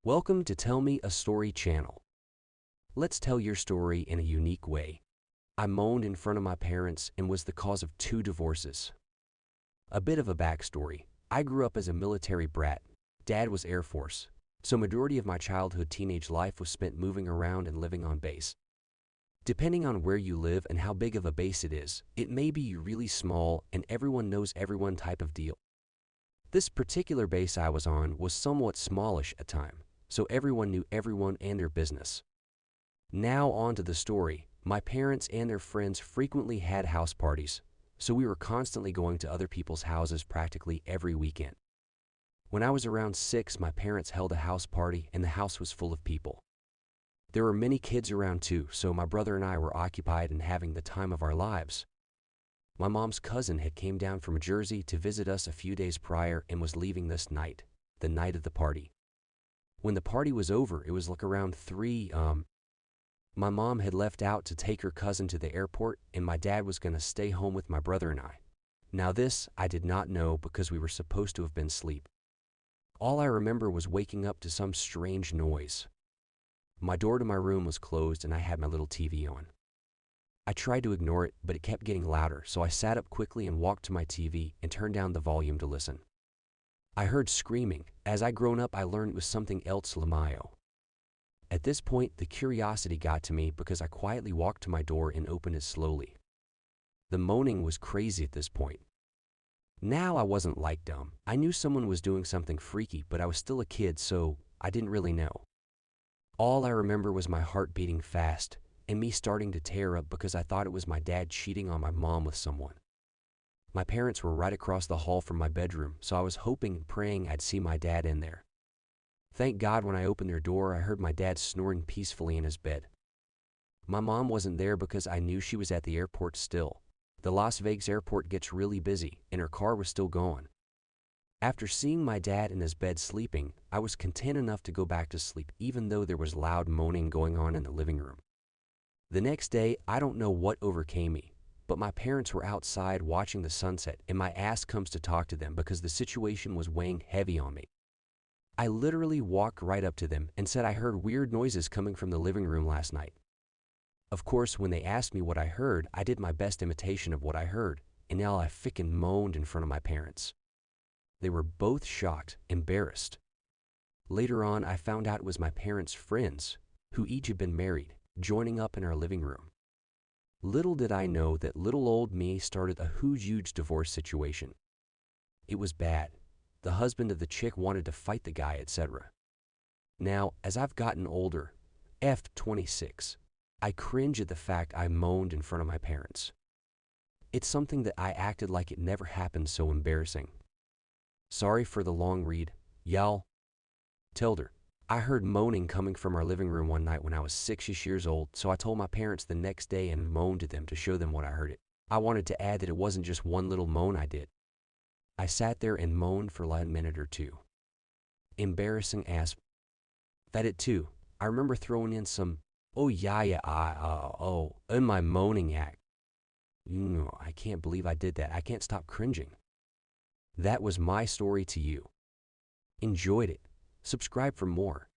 Welcome to Tell Me a Story channel. Let's tell your story in a unique way. I moaned in front of my parents and was the cause of 2 divorces. A bit of a backstory. I grew up as a military brat. Dad was Air Force, so majority of my childhood teenage life was spent moving around and living on base. Depending on where you live and how big of a base it is, it may be really small and everyone knows everyone type of deal. This particular base I was on was somewhat smallish at time, so everyone knew everyone and their business. Now on to the story. My parents and their friends frequently had house parties, so we were constantly going to other people's houses practically every weekend. When I was around 6, my parents held a house party and the house was full of people. There were many kids around too, so my brother and I were occupied and having the time of our lives. My mom's cousin had came down from Jersey to visit us a few days prior and was leaving this night, the night of the party. When the party was over, it was like around 3. My mom had left out to take her cousin to the airport and my dad was going to stay home with my brother and I. Now this, I did not know because we were supposed to have been asleep. All I remember was waking up to some strange noise. My door to my room was closed and I had my little TV on. I tried to ignore it, but it kept getting louder, so I sat up quickly and walked to my TV and turned down the volume to listen. I heard screaming. As I grown up, I learned it was something else Lamayo. At this point, the curiosity got to me because I quietly walked to my door and opened it slowly. The moaning was crazy at this point. Now I wasn't like dumb. I knew someone was doing something freaky, but I was still a kid, so I didn't really know. All I remember was my heart beating fast and me starting to tear up because I thought it was my dad cheating on my mom with someone. My parents were right across the hall from my bedroom, so I was hoping and praying I'd see my dad in there. Thank God when I opened their door, I heard my dad snoring peacefully in his bed. My mom wasn't there because I knew she was at the airport still. The Las Vegas airport gets really busy, and her car was still gone. After seeing my dad in his bed sleeping, I was content enough to go back to sleep even though there was loud moaning going on in the living room. The next day, I don't know what overcame me, but my parents were outside watching the sunset and my ass comes to talk to them because the situation was weighing heavy on me. I literally walked right up to them and said I heard weird noises coming from the living room last night. Of course, when they asked me what I heard, I did my best imitation of what I heard, and now I frickin' moaned in front of my parents. They were both shocked, embarrassed. Later on, I found out it was my parents' friends, who each had been married, joining up in our living room. Little did I know that little old me started a huge divorce situation. It was bad. The husband of the chick wanted to fight the guy, etc. Now, as I've gotten older, 26, I cringe at the fact I moaned in front of my parents. It's something that I acted like it never happened, so embarrassing. Sorry for the long read, y'all. Tilder. I heard moaning coming from our living room one night when I was 6 years old, so I told my parents the next day and moaned to them to show them what I heard it. I wanted to add that it wasn't just one little moan I did. I sat there and moaned for like a minute or 2. Embarrassing ass. That it too. I remember throwing in some, in my moaning act. I can't believe I did that. I can't stop cringing. That was my story to you. Enjoyed it. Subscribe for more.